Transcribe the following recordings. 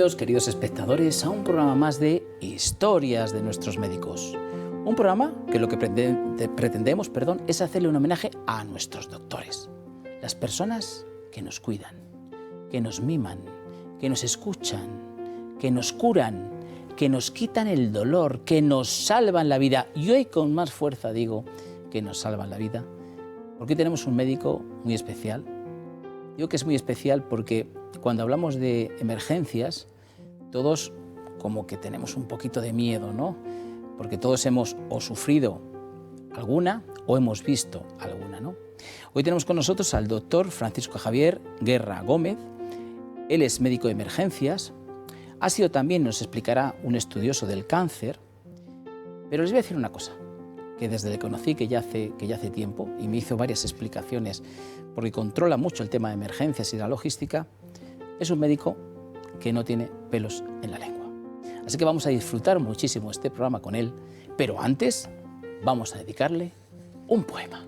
Bienvenidos, queridos espectadores, a un programa más de Historias de nuestros médicos. Un programa que lo que pretendemos es hacerle un homenaje a nuestros doctores. Las personas que nos cuidan, que nos miman, que nos escuchan, que nos curan, que nos quitan el dolor, que nos salvan la vida. Y hoy con más fuerza digo que nos salvan la vida, porque hoy tenemos un médico muy especial. Digo que es muy especial porque cuando hablamos de emergencias, todos como que tenemos un poquito de miedo, ¿no? Porque todos hemos o sufrido alguna o hemos visto alguna, ¿no? Hoy tenemos con nosotros al doctor Francisco Javier Guerra Gómez. Él es médico de emergencias, ha sido también, nos explicará, un estudioso del cáncer, pero les voy a decir una cosa, que desde que conocí, que ya hace tiempo, y me hizo varias explicaciones, porque controla mucho el tema de emergencias y la logística, es un médico que no tiene pelos en la lengua. Así que vamos a disfrutar muchísimo este programa con él, pero antes vamos a dedicarle un poema.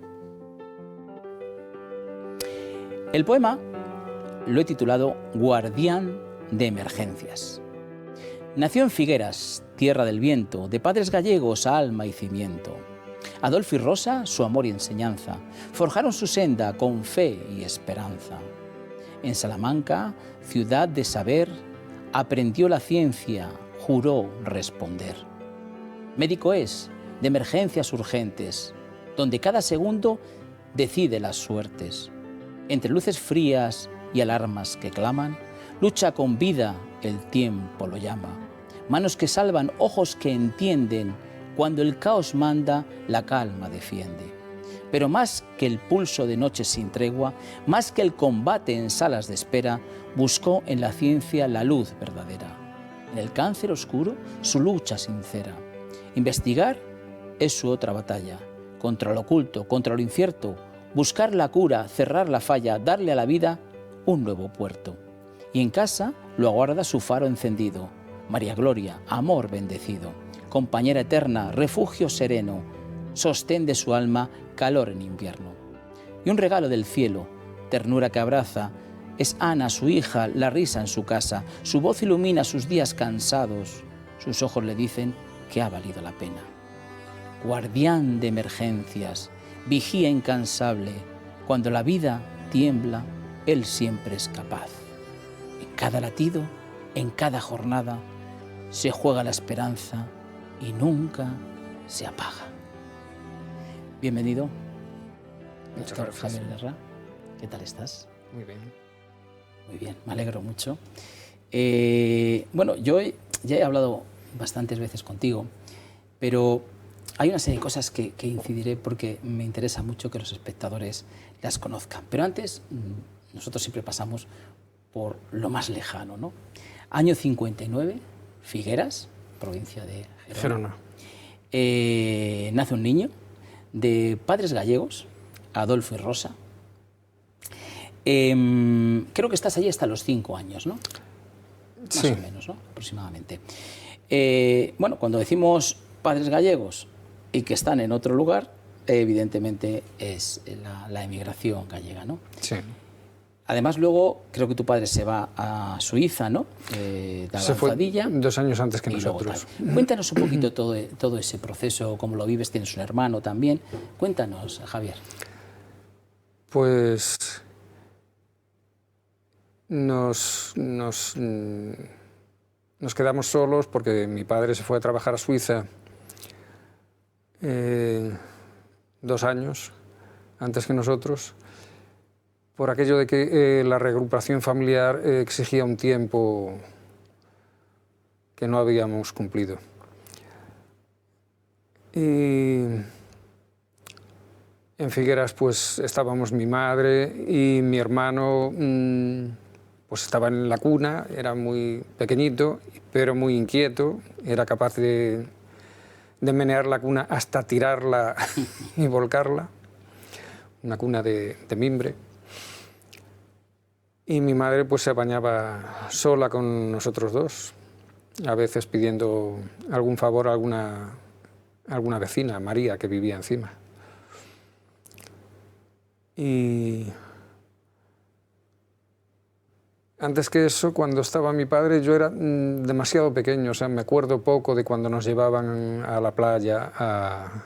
El poema lo he titulado Guardián de Emergencias. Nació en Figueras, tierra del viento, de padres gallegos, alma y cimiento. Adolfo y Rosa, su amor y enseñanza, forjaron su senda con fe y esperanza. En Salamanca, ciudad de saber, aprendió la ciencia, juró responder. Médico es, de emergencias urgentes, donde cada segundo decide las suertes. Entre luces frías y alarmas que claman, lucha con vida, el tiempo lo llama. Manos que salvan, ojos que entienden, cuando el caos manda, la calma defiende. Pero más que el pulso de noches sin tregua, más que el combate en salas de espera, buscó en la ciencia la luz verdadera. En el cáncer oscuro, su lucha sincera. Investigar es su otra batalla, contra lo oculto, contra lo incierto, buscar la cura, cerrar la falla, darle a la vida un nuevo puerto. Y en casa lo aguarda su faro encendido, María Gloria, amor bendecido, compañera eterna, refugio sereno, sostén de su alma, calor en invierno. Y un regalo del cielo, ternura que abraza, es Ana, su hija, la risa en su casa, su voz ilumina sus días cansados, sus ojos le dicen que ha valido la pena. Guardián de emergencias, vigía incansable, cuando la vida tiembla, él siempre es capaz. En cada latido, en cada jornada, se juega la esperanza y nunca se apaga. Bienvenido, doctor Javier Guerra. ¿Qué tal estás? Muy bien. Muy bien, me alegro mucho. Bueno, yo ya he hablado bastantes veces contigo, pero hay una serie de cosas que incidiré porque me interesa mucho que los espectadores las conozcan. Pero antes, nosotros siempre pasamos por lo más lejano, ¿no? Año 59, Figueras, provincia de Gerona. Nace un niño de padres gallegos, Adolfo y Rosa. Creo que estás allí hasta los 5 años, ¿no? Sí. Más o menos, ¿no? Aproximadamente. Bueno, cuando decimos padres gallegos y que están en otro lugar, evidentemente es la emigración gallega, ¿no? Sí. Además, luego creo que tu padre se va a Suiza, ¿no? Se fue 2 años antes que nosotros. Cuéntanos un poquito todo ese proceso, cómo lo vives. Tienes un hermano también. Cuéntanos, Javier. Pues nos quedamos solos porque mi padre se fue a trabajar a Suiza 2 años antes que nosotros, por aquello de que la reagrupación familiar exigía un tiempo que no habíamos cumplido. Y en Figueras pues estábamos mi madre y mi hermano, pues estaba en la cuna, era muy pequeñito, pero muy inquieto, era capaz de menear la cuna hasta tirarla y volcarla, una cuna de mimbre. Y mi madre pues se apañaba sola con nosotros dos, a veces pidiendo algún favor a alguna vecina, María, que vivía encima. Y Antes que eso, cuando estaba mi padre, yo era demasiado pequeño, o sea, me acuerdo poco de cuando nos llevaban a la playa, a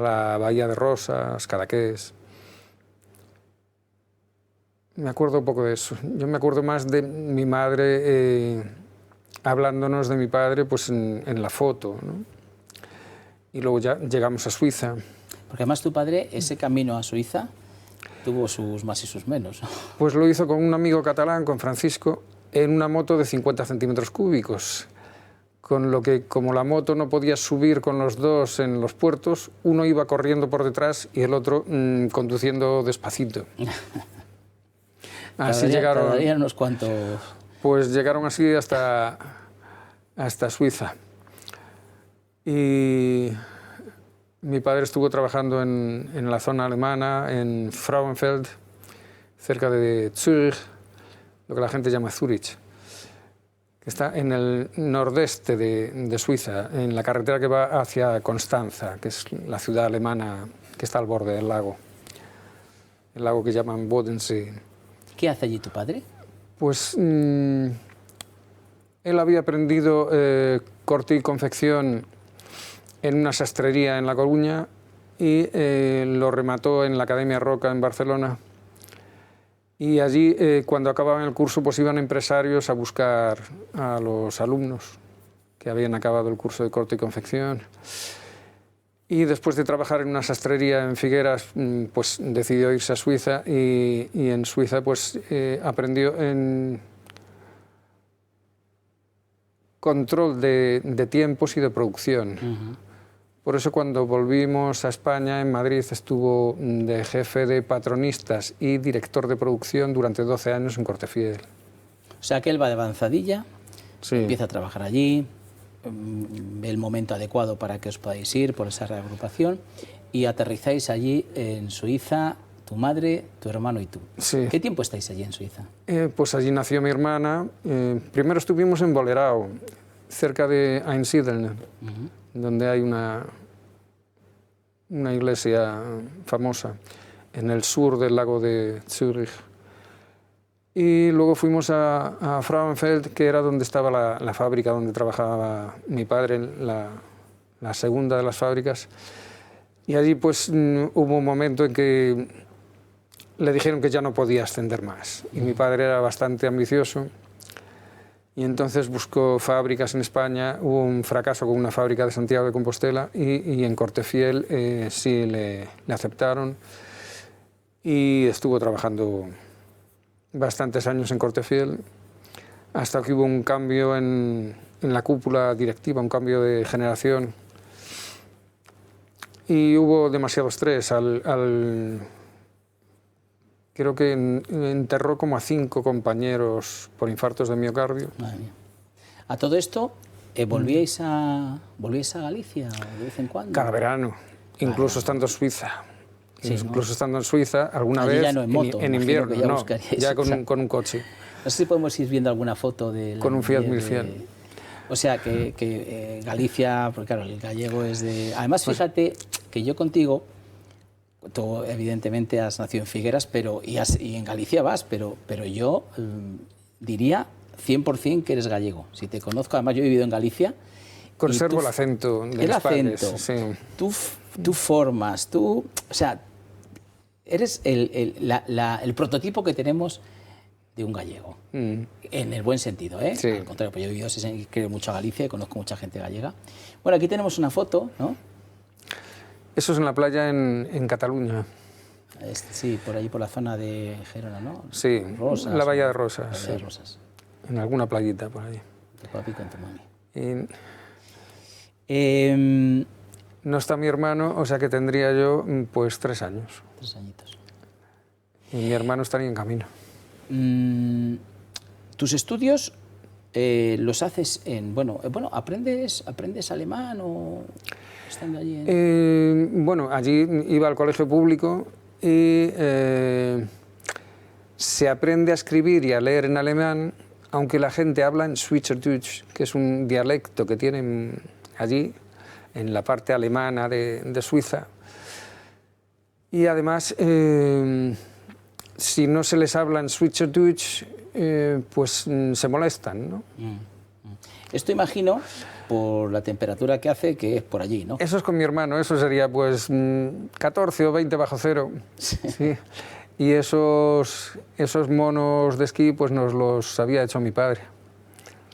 la Bahía de Rosas, Cadaqués. Me acuerdo poco de eso. Yo me acuerdo más de mi madre hablándonos de mi padre pues en la foto, ¿no? Y luego ya llegamos a Suiza. Porque además tu padre, ese camino a Suiza, tuvo sus más y sus menos. Pues lo hizo con un amigo catalán, con Francisco, en una moto de 50 centímetros cúbicos. Con lo que, como la moto no podía subir con los dos en los puertos, uno iba corriendo por detrás y el otro conduciendo despacito. Así llegaron. Tardarían unos cuantos. Pues llegaron así hasta Suiza. Y mi padre estuvo trabajando en la zona alemana, en Frauenfeld, cerca de Zúrich, lo que la gente llama Zúrich, que está en el nordeste de Suiza, en la carretera que va hacia Constanza, que es la ciudad alemana que está al borde del lago, el lago que llaman Bodensee. ¿Qué hace allí tu padre? Pues él había aprendido corte y confección en una sastrería en La Coruña y lo remató en la Academia Roca en Barcelona. Y allí, cuando acababan el curso, pues iban empresarios a buscar a los alumnos que habían acabado el curso de corte y confección. Y después de trabajar en una sastrería en Figueras, pues decidió irse a Suiza y en Suiza pues aprendió en control de tiempos y de producción. Por eso cuando volvimos a España, en Madrid, estuvo de jefe de patronistas y director de producción durante 12 años en Cortefiel. O sea que él va de avanzadilla, Sí. empieza a trabajar allí, ve el momento adecuado para que os podáis ir por esa reagrupación y aterrizáis allí en Suiza, tu madre, tu hermano y tú. Sí. ¿Qué tiempo estáis allí en Suiza? Pues allí nació mi hermana. Primero estuvimos en Bolerau, cerca de Einsiedeln, donde hay una iglesia famosa, en el sur del lago de Zúrich. Y luego fuimos a Frauenfeld, que era donde estaba la fábrica donde trabajaba mi padre, la segunda de las fábricas. Y allí pues hubo un momento en que le dijeron que ya no podía ascender más. Y mi padre era bastante ambicioso. Y entonces buscó fábricas en España. Hubo un fracaso con una fábrica de Santiago de Compostela y en Cortefiel sí le aceptaron. Y estuvo trabajando bastantes años en Cortefiel, hasta que hubo un cambio en la cúpula directiva, un cambio de generación. Y hubo demasiado estrés. Creo que enterró como a 5 compañeros por infartos de miocardio. Madre mía. A todo esto, ¿volvíais a Galicia de vez en cuando? Cada verano, incluso estando en Suiza. Sí, incluso estando en Suiza, alguna allí vez ya no en moto, en imagino invierno, que ya no, buscaríais, ya exacto. con un coche. No sé si podemos ir viendo alguna foto de... Con un Fiat 1100. O sea, que Galicia, porque claro, el gallego es de... Además, fíjate que yo contigo, tú evidentemente has nacido en Figueras y en Galicia vas, pero yo diría 100% que eres gallego. Si te conozco, además yo he vivido en Galicia. Conservo el acento de mis padres. Sí. Tú formas, o sea, eres el prototipo que tenemos de un gallego, en el buen sentido, ¿eh? Sí. Al contrario, pues yo he vivido, creo mucho a Galicia y conozco mucha gente gallega. Bueno, aquí tenemos una foto, ¿no? Eso es en la playa en Cataluña. Sí, por ahí, por la zona de Gerona, ¿no? Sí, Rosas, la Bahía de Rosas. La Bahía de Sí. Rosas. En alguna playita por ahí. Tu papi con tu mami. Y Eh, no está mi hermano, o sea que tendría yo pues 3 años. 3 añitos. Y mi hermano estaría en camino. ¿Tus estudios los haces en... Bueno, ¿aprendes alemán o estando allí en...? Bueno, allí iba al colegio público y se aprende a escribir y a leer en alemán, aunque la gente habla en Schweizerdeutsch, que es un dialecto que tienen allí, en la parte alemana de Suiza. Y además, si no se les habla en Schweizerdeutsch, pues se molestan, ¿no? Esto imagino por la temperatura que hace, que es por allí, ¿no? Eso es con mi hermano, eso sería pues 14 o 20 bajo cero. Sí. Y esos monos de esquí pues nos los había hecho mi padre.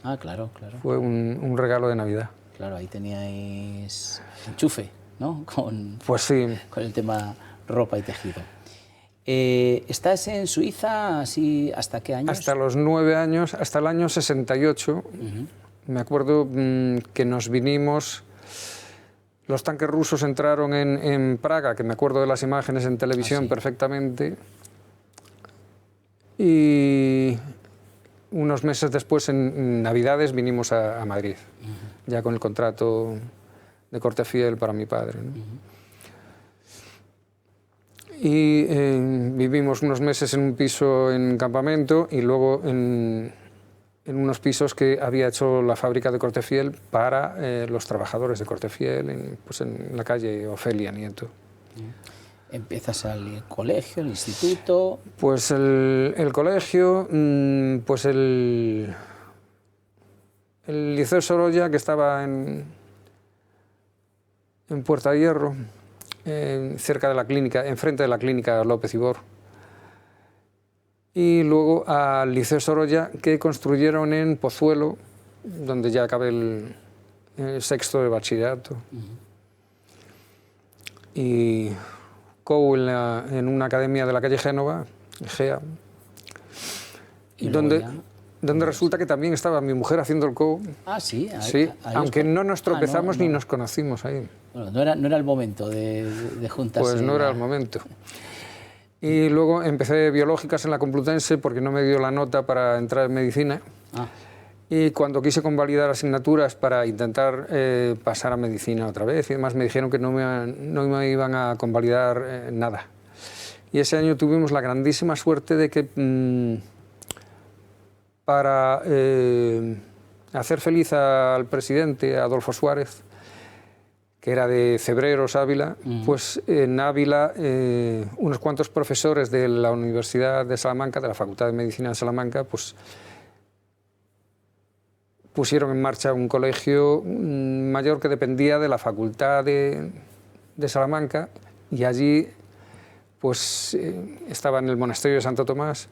Ah, claro, claro. Fue un regalo de Navidad. Claro, ahí teníais enchufe, ¿no? Pues sí. Con el tema ropa y tejido. ¿Estás en Suiza así hasta qué años? Hasta los 9 años, hasta el año 68. Me acuerdo que nos vinimos, los tanques rusos entraron en Praga, que me acuerdo de las imágenes en televisión perfectamente, y unos meses después, en Navidades, vinimos a Madrid, ya con el contrato de corte fiel para mi padre, ¿no? Y vivimos unos meses en un piso en campamento y luego en unos pisos que había hecho la fábrica de corte fiel para los trabajadores de corte fiel, en la calle Ofelia Nieto. ¿Empiezas al colegio, el instituto? Pues el colegio, pues el Liceo Sorolla, que estaba en Puerta de Hierro, cerca de la clínica, enfrente de la clínica López Ibor. Y luego al Liceo Sorolla, que construyeron en Pozuelo, donde ya acabé el sexto de bachillerato. Y COU en una academia de la calle Génova, GEA, donde resulta que también estaba mi mujer haciendo el COU. Ah, sí. Sí, aunque no nos tropezamos ni nos conocimos ahí. Bueno, no era el momento de juntarse. Pues no era el momento. Y luego empecé biológicas en la Complutense porque no me dio la nota para entrar en medicina. Y cuando quise convalidar asignaturas para intentar pasar a medicina otra vez y demás, me dijeron que no me iban a convalidar nada. Y ese año tuvimos la grandísima suerte de que para hacer feliz al presidente Adolfo Suárez, que era de Cebreros, Ávila, pues en Ávila unos cuantos profesores de la Universidad de Salamanca, de la Facultad de Medicina de Salamanca, pues pusieron en marcha un colegio mayor que dependía de la Facultad de Salamanca, y allí pues estaba en el monasterio de Santo Tomás,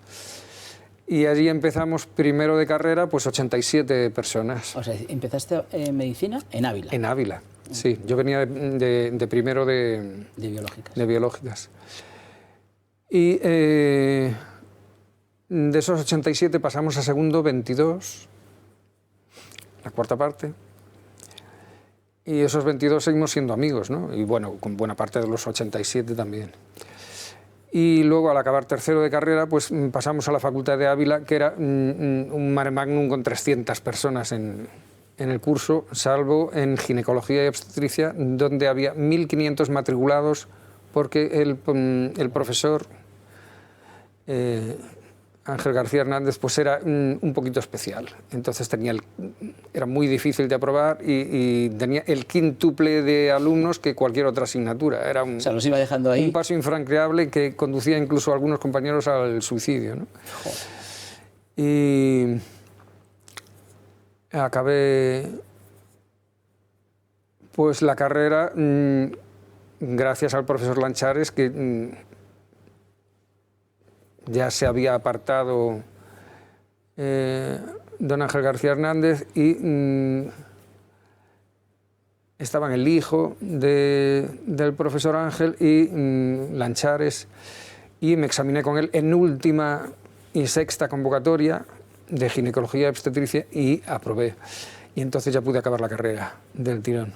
y allí empezamos primero de carrera, pues 87 personas. O sea, ¿empezaste medicina en Ávila? En Ávila. Sí, yo venía de primero de biológicas. Y de esos 87 pasamos a segundo 22, la cuarta parte. Y esos 22 seguimos siendo amigos, ¿no? Y bueno, con buena parte de los 87 también. Y luego, al acabar tercero de carrera, pues pasamos a la Facultad de Ávila, que era un mare magnum con 300 personas en el curso, salvo en ginecología y obstetricia, donde había 1.500 matriculados, porque el profesor Ángel García Hernández pues era un poquito especial. Entonces era muy difícil de aprobar y tenía el quíntuple de alumnos que cualquier otra asignatura. Era o sea, los iba dejando ahí. Un paso infranqueable que conducía incluso a algunos compañeros al suicidio, ¿no? Y acabé pues la carrera gracias al profesor Lanchares, que ya se había apartado don Ángel García Hernández, y estaban el hijo del profesor Ángel y Lanchares, y me examiné con él en última y sexta convocatoria de ginecología y obstetricia y aprobé. Y entonces ya pude acabar la carrera del tirón.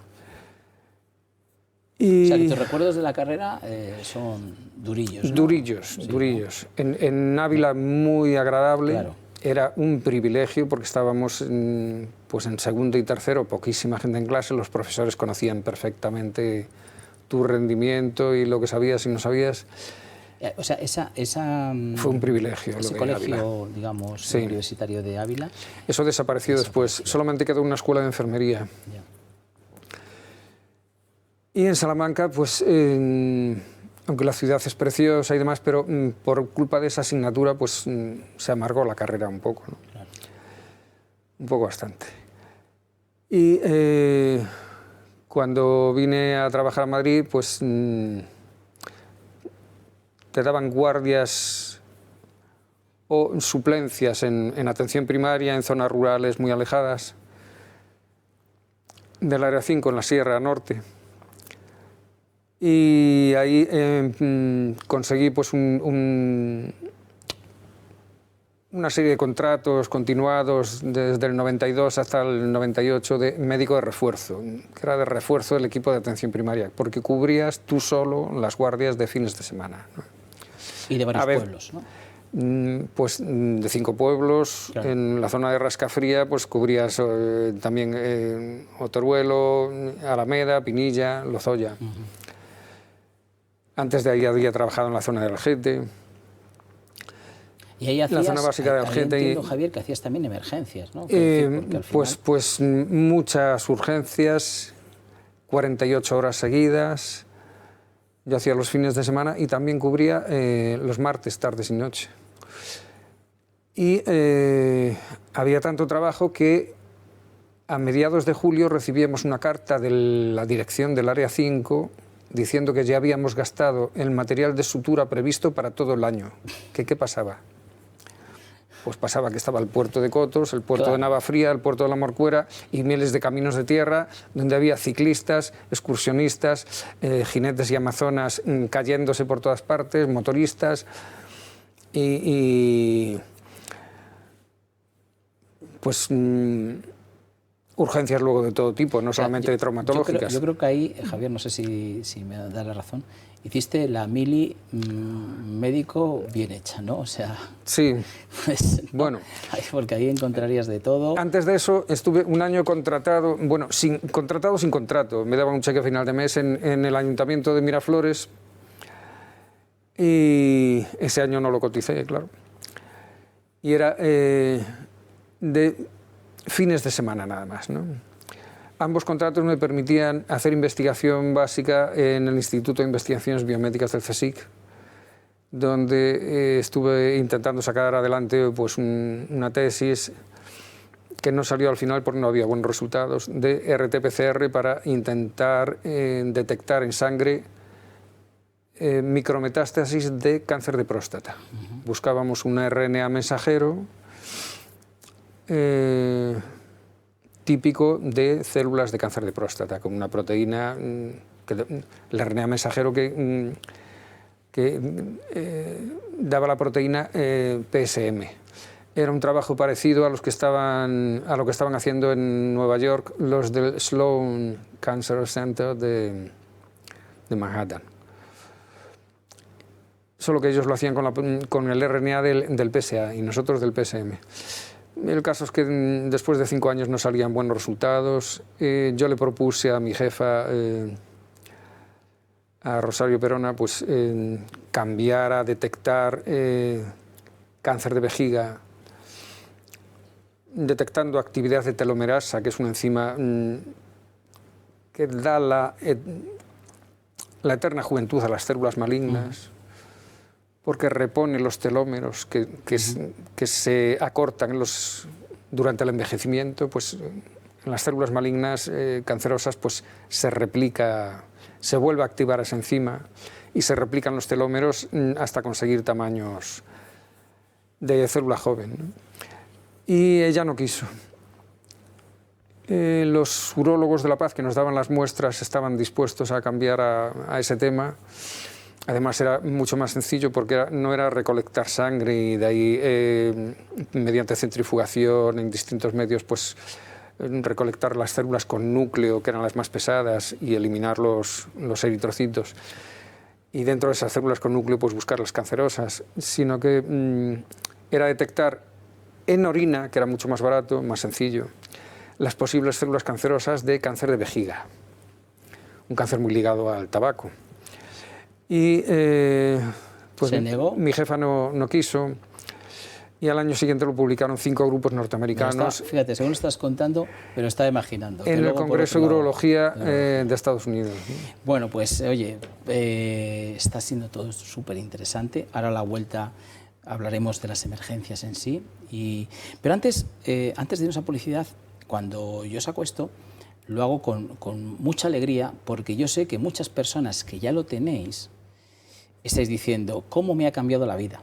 O sea, que tus recuerdos de la carrera son durillos, ¿no? Durillos, sí, durillos. ¿No? En Ávila muy agradable. Claro. Era un privilegio porque estábamos pues en segundo y tercero, poquísima gente en clase, los profesores conocían perfectamente tu rendimiento y lo que sabías y no sabías. O sea, fue un privilegio. Ese colegio, digamos, sí, universitario de Ávila. Eso desapareció después. Solamente quedó una escuela de enfermería. Ya. Y en Salamanca, pues aunque la ciudad es preciosa y demás, pero por culpa de esa asignatura pues se amargó la carrera un poco, ¿no? Claro. Un poco bastante. Y cuando vine a trabajar a Madrid, pues te daban guardias o suplencias en atención primaria, en zonas rurales muy alejadas del área 5, en la Sierra Norte. Y ahí conseguí pues una serie de contratos continuados desde el 92 hasta el 98 de médico de refuerzo, que era de refuerzo del equipo de atención primaria, porque cubrías tú solo las guardias de fines de semana, ¿no? Y de varios pueblos, ¿no? Pues de 5 pueblos. Claro. En la zona de Rascafría pues cubrías también Oteruelo, Alameda, Pinilla, Lozoya. Antes de ahí había trabajado en la zona de Algete. Y ahí hacías, la zona básica de Algete. Entiendo, Javier, que hacías también emergencias, ¿no? Pues muchas urgencias, 48 horas seguidas. Yo hacía los fines de semana y también cubría los martes, tardes y noche. Y había tanto trabajo que a mediados de julio recibíamos una carta de la dirección del Área 5 diciendo que ya habíamos gastado el material de sutura previsto para todo el año. ¿Qué pasaba? Pues pasaba que estaba el puerto de Cotos, el puerto de Navafría, el puerto de la Morcuera y miles de caminos de tierra donde había ciclistas, excursionistas, jinetes y amazonas cayéndose por todas partes, motoristas y pues urgencias luego de todo tipo, no solamente de traumatológicas. Yo creo que ahí, Javier, no sé si me da la razón, hiciste la mili médico bien hecha, ¿no? O sea... Sí, pues, ¿no? Bueno. Porque ahí encontrarías de todo. Antes de eso estuve un año contratado, bueno, sin contrato. Me daban un cheque a final de mes en el Ayuntamiento de Miraflores y ese año no lo coticé, claro. Y era de fines de semana nada más, ¿no? Ambos contratos me permitían hacer investigación básica en el Instituto de Investigaciones Biomédicas del CSIC, donde estuve intentando sacar adelante pues, una tesis que no salió al final porque no había buenos resultados, de RT-PCR para intentar detectar en sangre micrometástasis de cáncer de próstata. Buscábamos un RNA mensajero típico de células de cáncer de próstata, con una proteína, el RNA mensajero que daba la proteína PSM. Era un trabajo parecido a lo que estaban haciendo en Nueva York los del Sloan Cancer Center de Manhattan. Solo que ellos lo hacían con el RNA del PSA y nosotros del PSM. El caso es que después de 5 años no salían buenos resultados. Yo le propuse a mi jefa, a Rosario Perona, pues cambiar a detectar cáncer de vejiga, detectando actividad de telomerasa, que es una enzima que da la eterna juventud a las células malignas. Porque repone los telómeros que se acortan durante el envejecimiento, pues en las células malignas cancerosas pues se replica, se vuelve a activar esa enzima y se replican los telómeros hasta conseguir tamaños de célula joven, ¿no? Y ella no quiso. Los urólogos de La Paz que nos daban las muestras estaban dispuestos a cambiar a ese tema. Además era mucho más sencillo porque no era recolectar sangre y de ahí, mediante centrifugación en distintos medios, pues recolectar las células con núcleo, que eran las más pesadas, y eliminar los eritrocitos. Y dentro de esas células con núcleo, pues buscar las cancerosas, sino que era detectar en orina, que era mucho más barato, más sencillo, las posibles células cancerosas de cáncer de vejiga, un cáncer muy ligado al tabaco. Y pues ¿Se negó? Mi jefa no quiso. Y al año siguiente lo publicaron 5 grupos norteamericanos. Fíjate, según estás contando, pero estaba imaginando. En el Congreso de Urología de Estados Unidos. Bueno, pues oye, está siendo todo súper interesante. Ahora a la vuelta hablaremos de las emergencias en sí. Pero antes de irnos a publicidad, cuando yo saco esto, lo hago con mucha alegría, porque yo sé que muchas personas que ya lo tenéis, estáis diciendo, ¿cómo me ha cambiado la vida?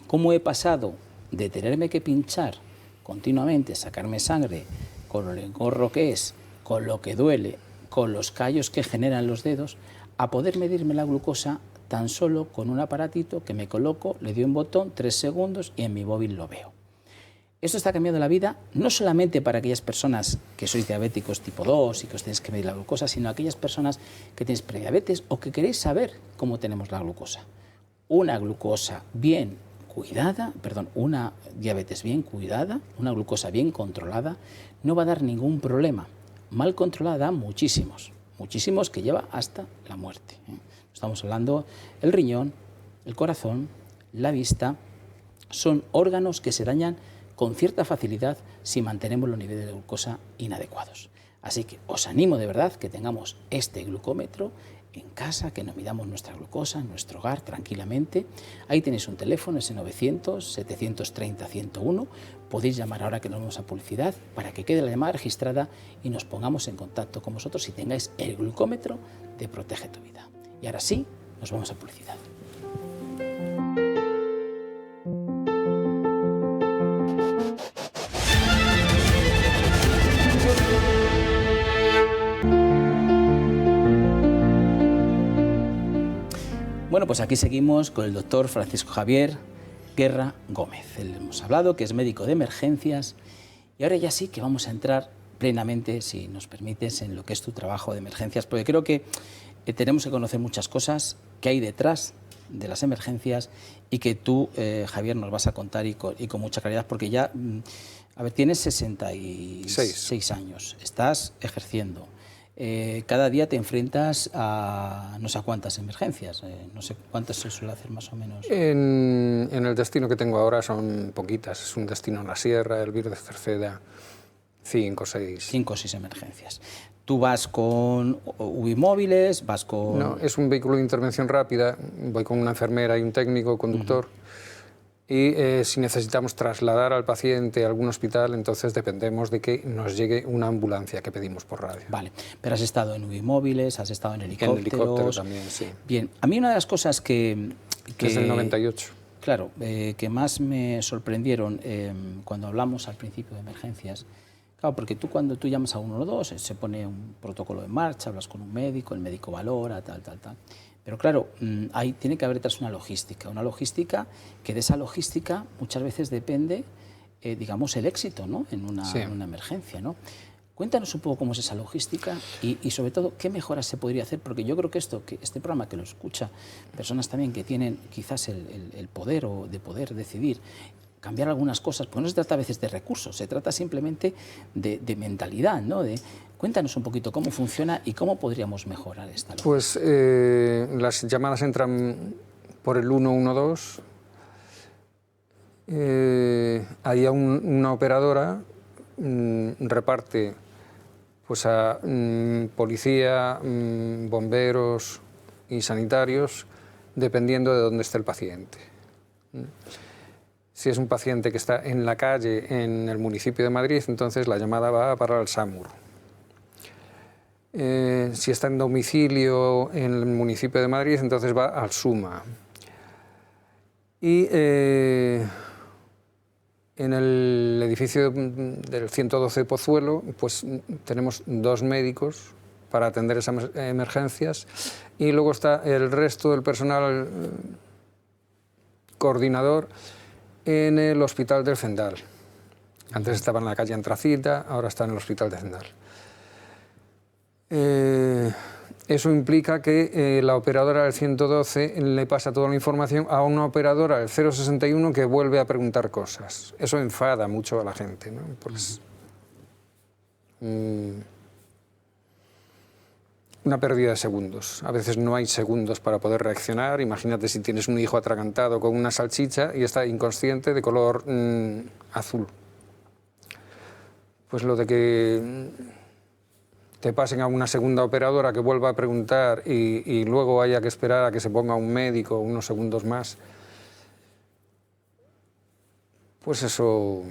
¿Cómo he pasado de tenerme que pinchar continuamente, sacarme sangre, con lo engorro que es, con lo que duele, con los callos que generan los dedos, a poder medirme la glucosa tan solo con un aparatito que me coloco, le doy un botón, 3 segundos y en mi móvil lo veo? Esto está cambiando la vida no solamente para aquellas personas que sois diabéticos tipo 2 y que os tenéis que medir la glucosa, sino aquellas personas que tenéis prediabetes o que queréis saber cómo tenemos la glucosa. Una glucosa bien cuidada, una diabetes bien cuidada, una glucosa bien controlada, no va a dar ningún problema. Mal controlada da muchísimos que lleva hasta la muerte. Estamos hablando el riñón, el corazón, la vista, son órganos que se dañan con cierta facilidad si mantenemos los niveles de glucosa inadecuados. Así que os animo de verdad que tengamos este glucómetro en casa, que nos midamos nuestra glucosa en nuestro hogar tranquilamente. Ahí tenéis un teléfono, ese 900-730-101. Podéis llamar ahora que nos vamos a publicidad para que quede la llamada registrada y nos pongamos en contacto con vosotros y tengáis el glucómetro de Protege tu Vida. Y ahora sí, nos vamos a publicidad. Bueno, pues aquí seguimos con el doctor Francisco Javier Guerra Gómez. Hemos hablado que es médico de emergencias y ahora ya sí que vamos a entrar plenamente, si nos permites, en lo que es tu trabajo de emergencias, porque creo que tenemos que conocer muchas cosas que hay detrás de las emergencias y que tú, Javier, nos vas a contar y con mucha claridad, porque ya, tienes 66 años, estás ejerciendo. Cada día te enfrentas a no sé cuántas emergencias, no sé cuántas se suele hacer más o menos. En el destino que tengo ahora son poquitas, es un destino en la sierra, el Vir de Cerceda, 5 o 6. 5 o 6 emergencias. ¿Tú vas con UBI-móviles, vas con...? No, es un vehículo de intervención rápida, voy con una enfermera y un técnico, conductor. Y si necesitamos trasladar al paciente a algún hospital, entonces dependemos de que nos llegue una ambulancia que pedimos por radio. Vale, pero has estado en UBI-móviles, has estado en helicópteros... En helicóptero también, sí. Bien, a mí una de las cosas que desde el 98. Claro, que más me sorprendieron cuando hablamos al principio de emergencias, claro, porque cuando tú llamas a 112 se pone un protocolo en marcha, hablas con un médico, el médico valora, tal. Pero claro, ahí tiene que haber detrás una logística que de esa logística muchas veces depende, digamos, el éxito, ¿no? en una emergencia, ¿no? Cuéntanos un poco cómo es esa logística y sobre todo qué mejoras se podría hacer, porque yo creo que este programa que lo escucha personas también que tienen quizás el poder o de poder decidir cambiar algunas cosas, pues no se trata a veces de recursos, se trata simplemente de mentalidad, ¿no? Cuéntanos un poquito cómo funciona y cómo podríamos mejorar esta logística. Pues las llamadas entran por el 112, hay una operadora, reparte pues a policía, bomberos y sanitarios, dependiendo de dónde esté el paciente. Si es un paciente que está en la calle en el municipio de Madrid, entonces la llamada va para el SAMUR. Si está en domicilio en el municipio de Madrid, entonces va al SUMA. Y en el edificio del 112 Pozuelo, pues tenemos 2 médicos para atender esas emergencias y luego está el resto del personal coordinador en el Hospital del Zendal. Antes estaba en la calle Antracita, ahora está en el Hospital de Zendal. Eso implica que la operadora del 112 le pasa toda la información a una operadora del 061 que vuelve a preguntar cosas. Eso enfada mucho a la gente, ¿no? Pues, una pérdida de segundos. A veces no hay segundos para poder reaccionar. Imagínate si tienes un hijo atragantado con una salchicha y está inconsciente de color azul. Pues lo de que te pasen a una segunda operadora que vuelva a preguntar y luego haya que esperar a que se ponga un médico unos segundos más, pues eso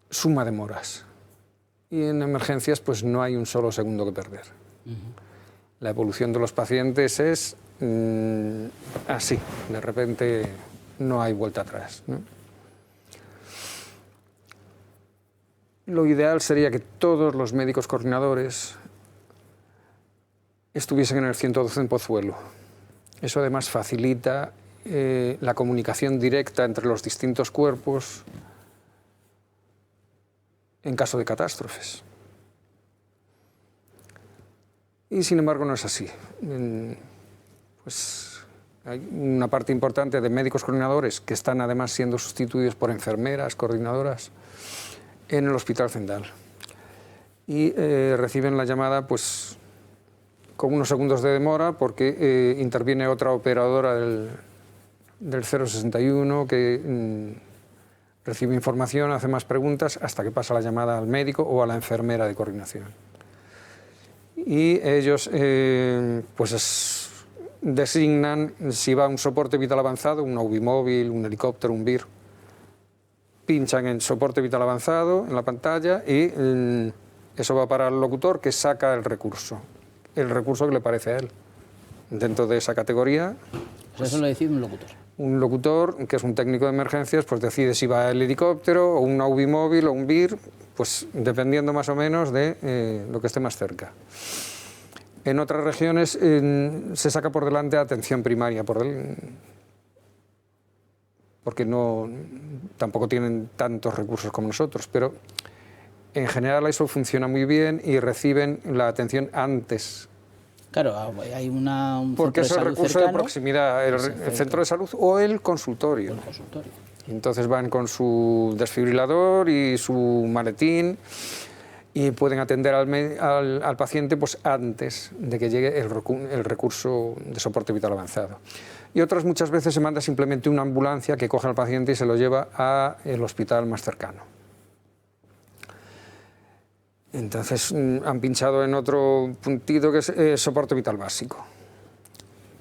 suma demoras. Y en emergencias pues no hay un solo segundo que perder. La evolución de los pacientes es así, de repente no hay vuelta atrás, ¿no? Lo ideal sería que todos los médicos coordinadores estuviesen en el 112 en Pozuelo. Eso además facilita la comunicación directa entre los distintos cuerpos en caso de catástrofes. Y sin embargo no es así. Pues hay una parte importante de médicos coordinadores que están además siendo sustituidos por enfermeras coordinadoras en el Hospital Zendal. Y reciben la llamada pues con unos segundos de demora porque interviene otra operadora del 061 que recibe información, hace más preguntas hasta que pasa la llamada al médico o a la enfermera de coordinación. Y ellos pues designan si va un soporte vital avanzado, un Ubimóvil, un helicóptero, un VIR. Pinchan en soporte vital avanzado en la pantalla y eso va para el locutor que saca el recurso que le parece a él. Dentro de esa categoría... Pues eso lo decide un locutor. Un locutor, que es un técnico de emergencias, pues decide si va el helicóptero o un Ubimóvil o un VIR, pues dependiendo más o menos de lo que esté más cerca. En otras regiones se saca por delante atención primaria, porque tampoco tienen tantos recursos como nosotros, pero en general eso funciona muy bien y reciben la atención antes. Claro, hay un porque centro es el recurso cercano, de proximidad, el centro de salud o el consultorio. Entonces van con su desfibrilador y su maletín y pueden atender al paciente pues antes de que llegue el recurso de soporte vital avanzado. Y otras muchas veces se manda simplemente una ambulancia que coge al paciente y se lo lleva al hospital más cercano. Entonces han pinchado en otro puntito que es soporte vital básico.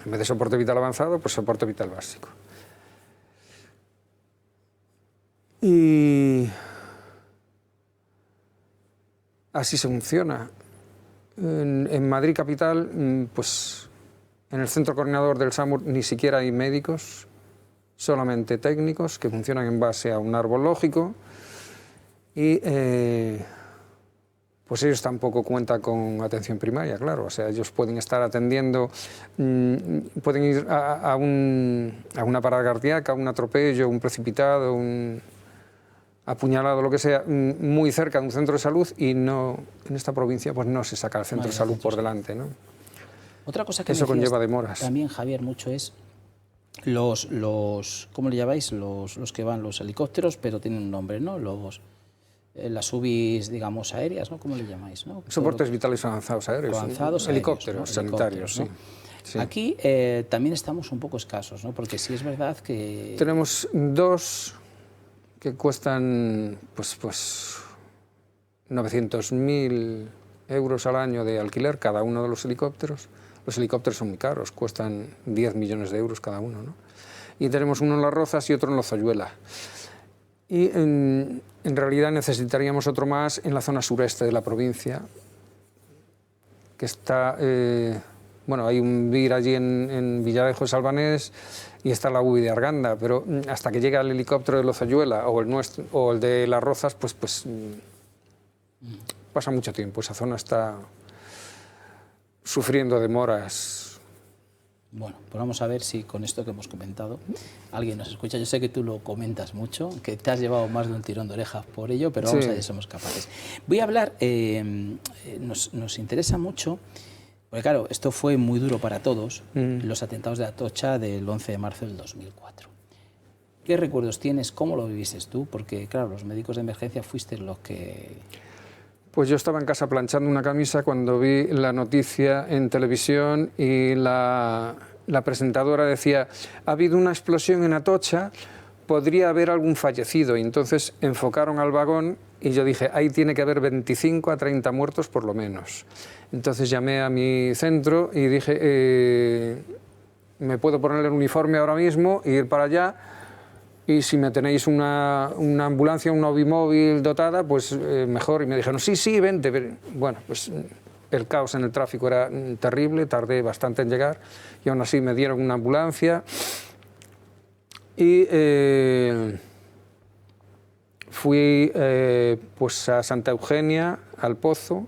En vez de soporte vital avanzado, pues soporte vital básico. Y así se funciona. En Madrid capital, pues en el centro coordinador del SAMUR ni siquiera hay médicos, solamente técnicos que funcionan en base a un árbol lógico y pues ellos tampoco cuentan con atención primaria, claro. O sea, ellos pueden estar atendiendo, pueden ir a una parada cardíaca, un atropello, un precipitado, un apuñalado, lo que sea, muy cerca de un centro de salud y no, en esta provincia pues no se saca el centro de salud por delante, ¿no? Otra cosa que eso conlleva demoras. También, Javier, mucho es los ¿cómo le llamáis? Los que van los helicópteros, pero tienen un nombre, ¿no? Las UBIs, digamos, aéreas, ¿no? ¿Cómo le llamáis? ¿No? Soportes vitales avanzados aéreos. Avanzados helicópteros, ¿no? sanitarios, ¿no? sí. Sí. Aquí también estamos un poco escasos, ¿no? Porque sí es verdad que... Tenemos dos que cuestan pues 900.000 euros al año de alquiler cada uno de los helicópteros. Los helicópteros son muy caros, cuestan 10 millones de euros cada uno, ¿no? Y tenemos uno en Las Rozas y otro en Lozoyuela. Y en realidad necesitaríamos otro más en la zona sureste de la provincia, que está... bueno, hay un VIR allí en Villarejo de Salvanés y está la UBI de Arganda, pero hasta que llegue el helicóptero de Lozoyuela o el de Las Rozas, pues pasa mucho tiempo. Esa zona está sufriendo demoras. Bueno, pues vamos a ver si con esto que hemos comentado alguien nos escucha. Yo sé que tú lo comentas mucho, que te has llevado más de un tirón de orejas por ello, pero vamos a ver si somos capaces. Voy a hablar, nos interesa mucho, porque claro, esto fue muy duro para todos, los atentados de Atocha del 11 de marzo del 2004. ¿Qué recuerdos tienes? ¿Cómo lo viviste tú? Porque claro, los médicos de emergencia fuiste los que... Pues yo estaba en casa planchando una camisa cuando vi la noticia en televisión y la presentadora decía: ha habido una explosión en Atocha, podría haber algún fallecido. Y entonces enfocaron al vagón y yo dije: ahí tiene que haber 25 a 30 muertos por lo menos. Entonces llamé a mi centro y dije: me puedo poner el uniforme ahora mismo e ir para allá, y si me tenéis una ambulancia, una bimóvil dotada, pues mejor. Y me dijeron: sí, sí, vente. Bueno, pues el caos en el tráfico era terrible, tardé bastante en llegar, y aún así me dieron una ambulancia. Y fui pues a Santa Eugenia, al Pozo.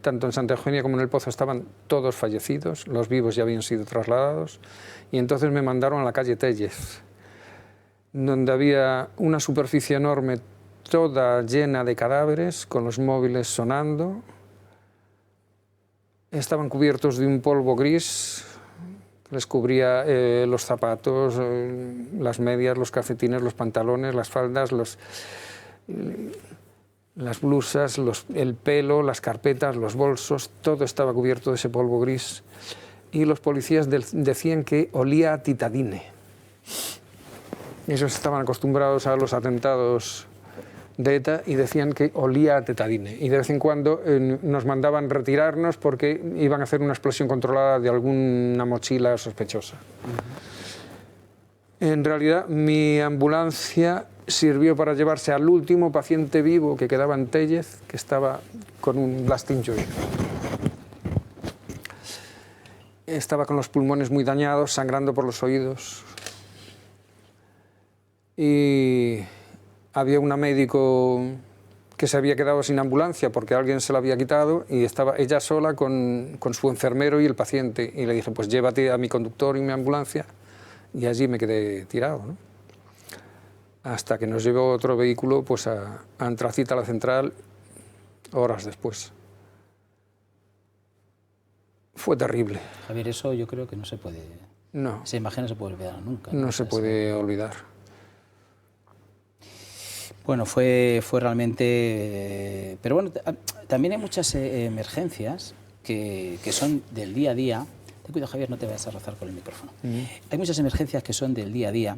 Tanto en Santa Eugenia como en el Pozo estaban todos fallecidos, los vivos ya habían sido trasladados, y entonces me mandaron a la calle Tellez, donde había una superficie enorme, toda llena de cadáveres, con los móviles sonando. Estaban cubiertos de un polvo gris que les cubría los zapatos, las medias, los calcetines, los pantalones, las faldas, las blusas, el pelo, las carpetas, los bolsos, todo estaba cubierto de ese polvo gris. Y los policías decían que olía a titadine. Ellos estaban acostumbrados a los atentados de ETA y decían que olía a titadine. Y de vez en cuando nos mandaban retirarnos porque iban a hacer una explosión controlada de alguna mochila sospechosa. En realidad, mi ambulancia sirvió para llevarse al último paciente vivo que quedaba en Tellez, que estaba con un blast injury. Estaba con los pulmones muy dañados, sangrando por los oídos. Y había una médico que se había quedado sin ambulancia porque alguien se la había quitado, y estaba ella sola con su enfermero y el paciente. Y le dije: pues llévate a mi conductor y mi ambulancia. Y allí me quedé tirado, ¿no? Hasta que nos llevó otro vehículo pues a Antracita, a la central, horas después. Fue terrible. Javier, eso yo creo que no se puede... No. Esa imagen no se puede olvidar nunca. No se puede olvidar. Bueno, fue realmente... pero bueno, también hay muchas emergencias que son del día a día. Ten cuidado, Javier, no te vayas a rozar con el micrófono. Hay muchas emergencias que son del día a día,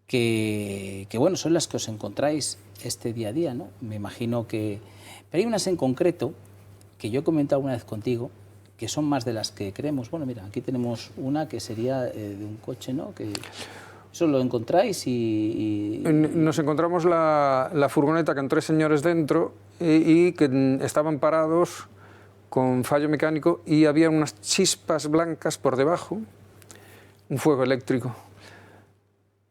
que bueno, son las que os encontráis este día a día, ¿no? Me imagino que... Pero hay unas en concreto, que yo he comentado alguna vez contigo, que son más de las que creemos. Bueno, mira, aquí tenemos una que sería de un coche, ¿no? Que eso lo encontráis y... Nos encontramos la furgoneta con 3 señores dentro y que estaban parados con fallo mecánico, y había unas chispas blancas por debajo, un fuego eléctrico.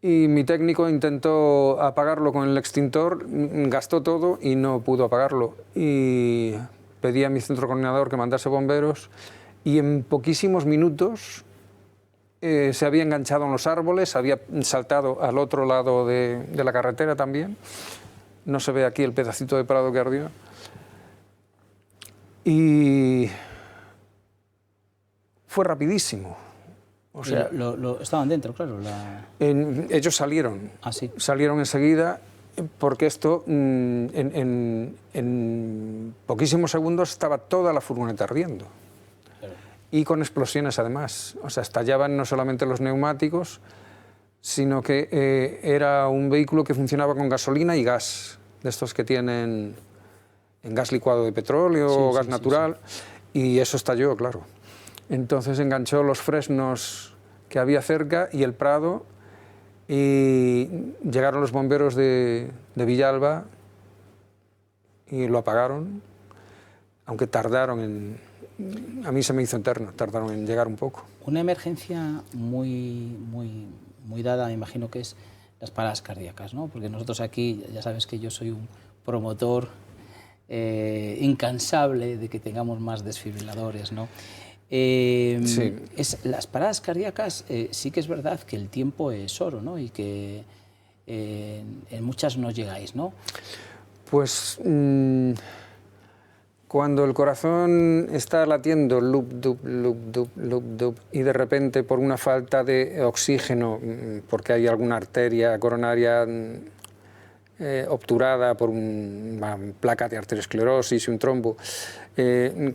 Y mi técnico intentó apagarlo con el extintor, gastó todo y no pudo apagarlo. Y pedí a mi centro coordinador que mandase bomberos, y en poquísimos minutos se había enganchado en los árboles, había saltado al otro lado de la carretera también. No se ve aquí el pedacito de prado que ardió. Y fue rapidísimo. O sea, estaban dentro, claro. Ellos salieron. Ah, sí. Salieron enseguida, porque esto, en poquísimos segundos estaba toda la furgoneta ardiendo. Claro. Y con explosiones además. O sea, estallaban no solamente los neumáticos, sino que era un vehículo que funcionaba con gasolina y gas, de estos que tienen en gas licuado de petróleo o gas natural, y eso estalló, claro. Entonces enganchó los fresnos que había cerca y el prado, y llegaron los bomberos de Villalba y lo apagaron, aunque tardaron a mí se me hizo eterno, tardaron en llegar un poco. Una emergencia muy dada, me imagino que es las paradas cardíacas, ¿no? Porque nosotros aquí, ya sabes que yo soy un promotor incansable de que tengamos más desfibriladores, ¿no? Sí. Las paradas cardíacas, sí que es verdad que el tiempo es oro, ¿no? Y que en muchas no llegáis, ¿no? Pues cuando el corazón está latiendo lup, dup, lup, dup, lup, dup, y de repente por una falta de oxígeno, porque hay alguna arteria coronaria obturada por una placa de arteriosclerosis y un trombo.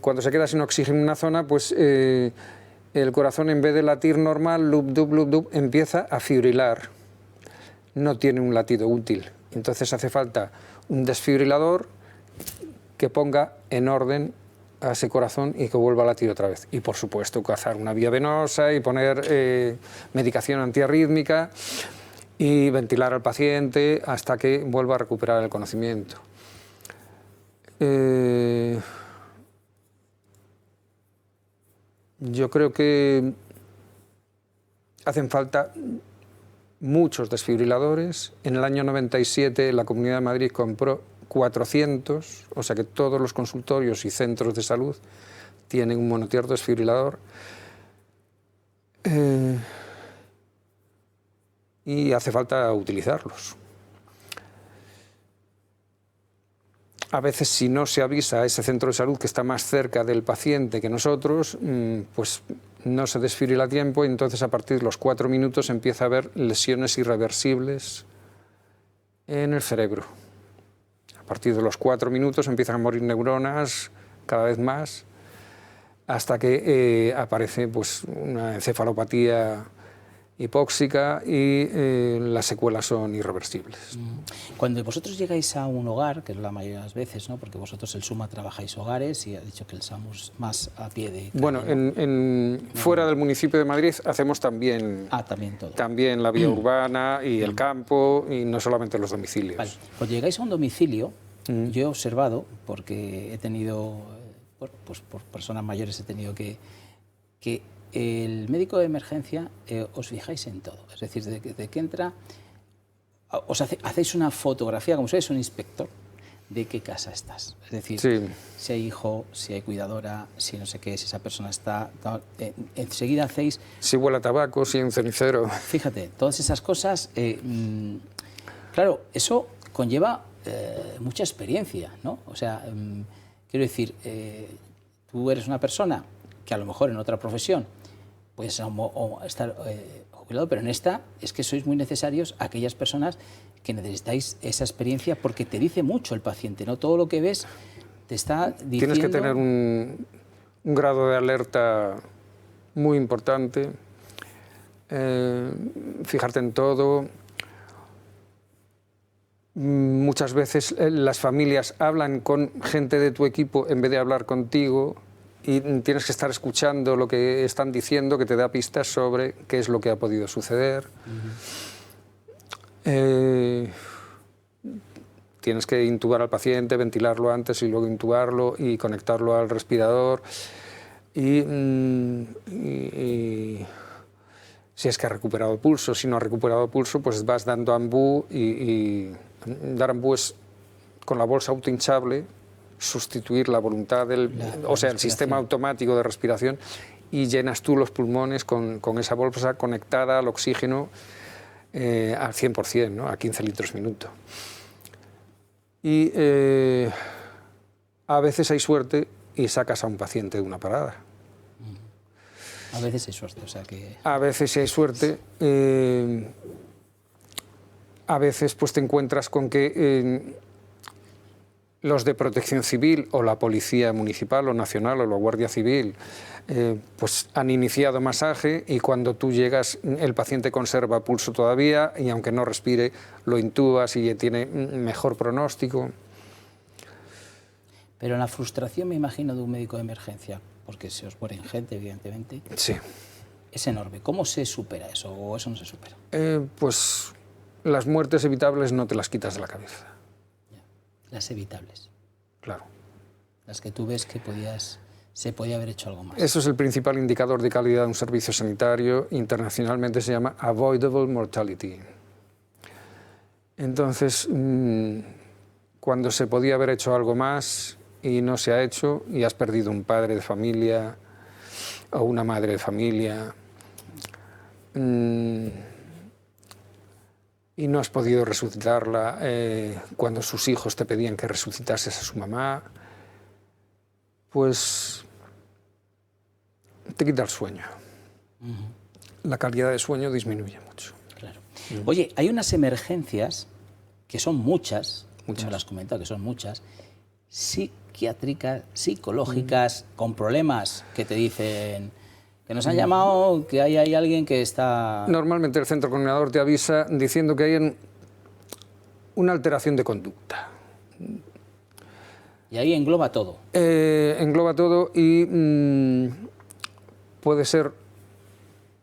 Cuando se queda sin oxígeno en una zona, pues el corazón, en vez de latir normal, lup, dup, lup, dup, empieza a fibrilar. No tiene un latido útil. Entonces hace falta un desfibrilador que ponga en orden a ese corazón y que vuelva a latir otra vez. Y por supuesto cazar una vía venosa y poner medicación antiarrítmica y ventilar al paciente hasta que vuelva a recuperar el conocimiento. Yo creo que hacen falta muchos desfibriladores. En el año 97 la Comunidad de Madrid compró 400, o sea que todos los consultorios y centros de salud tienen un monotierto desfibrilador. Y hace falta utilizarlos. A veces, si no se avisa a ese centro de salud que está más cerca del paciente que nosotros, pues no se desfibrila a tiempo y entonces a partir de los 4 minutos empieza a haber lesiones irreversibles en el cerebro. A partir de los 4 minutos empiezan a morir neuronas cada vez más hasta que aparece pues, una encefalopatía hipóxica y las secuelas son irreversibles. Cuando vosotros llegáis a un hogar, que es la mayoría de las veces, ¿no? Porque vosotros el SUMA trabajáis hogares y ha dicho que el SAMUR más a pie de calle. Bueno, fuera del municipio de Madrid hacemos también, también todo. También la vía urbana y el campo y no solamente los domicilios. Vale. Cuando llegáis a un domicilio, yo he observado, porque he tenido, pues por personas mayores he tenido que el médico de emergencia os fijáis en todo, es decir, de que entra, hacéis una fotografía, como si sois un inspector, de qué casa estás. Es decir, sí, si hay hijo, si hay cuidadora, si no sé qué, si esa persona está... enseguida hacéis... Si huele a tabaco, si hay un cenicero... Fíjate, todas esas cosas... claro, eso conlleva mucha experiencia, ¿no? O sea, quiero decir, tú eres una persona que a lo mejor en otra profesión puedes estar jubilado, pero en esta es que sois muy necesarios aquellas personas que necesitáis esa experiencia porque te dice mucho el paciente, ¿no? Todo lo que ves te está diciendo... Tienes que tener un grado de alerta muy importante, fijarte en todo. Muchas veces las familias hablan con gente de tu equipo en vez de hablar contigo y tienes que estar escuchando lo que están diciendo, que te da pistas sobre qué es lo que ha podido suceder. Tienes que intubar al paciente, ventilarlo antes y luego intubarlo y conectarlo al respirador. Y si es que ha recuperado el pulso, si no ha recuperado el pulso, pues vas dando ambú y dar ambú es con la bolsa autohinchable, sustituir la voluntad el sistema automático de respiración y llenas tú los pulmones con esa bolsa conectada al oxígeno al 100%, ¿no? A 15 litros minuto. Y a veces hay suerte y sacas a un paciente de una parada. A veces hay suerte, o sea que... A veces hay suerte. A veces pues te encuentras con que los de Protección Civil o la Policía Municipal o Nacional o la Guardia Civil pues han iniciado masaje y cuando tú llegas el paciente conserva pulso todavía y aunque no respire lo intubas y tiene mejor pronóstico. Pero la frustración, me imagino, de un médico de emergencia, porque se os mueren gente, evidentemente, sí, es enorme. ¿Cómo se supera eso o eso no se supera? Pues las muertes evitables no te las quitas de la cabeza. Las evitables. Claro. Las que tú ves que se podía haber hecho algo más. Eso es el principal indicador de calidad de un servicio sanitario. Internacionalmente se llama Avoidable Mortality. Entonces, cuando se podía haber hecho algo más y no se ha hecho y has perdido un padre de familia o una madre de familia y no has podido resucitarla cuando sus hijos te pedían que resucitases a su mamá, pues te quita el sueño. La calidad de sueño disminuye mucho. Claro. Oye, hay unas emergencias que son muchas, Muchas. tú me lo has comentado, que son muchas, psiquiátricas, psicológicas, con problemas que te dicen que nos han llamado, que hay alguien que está... Normalmente el centro coordinador te avisa diciendo que hay una alteración de conducta. Y ahí engloba todo. Engloba todo y puede ser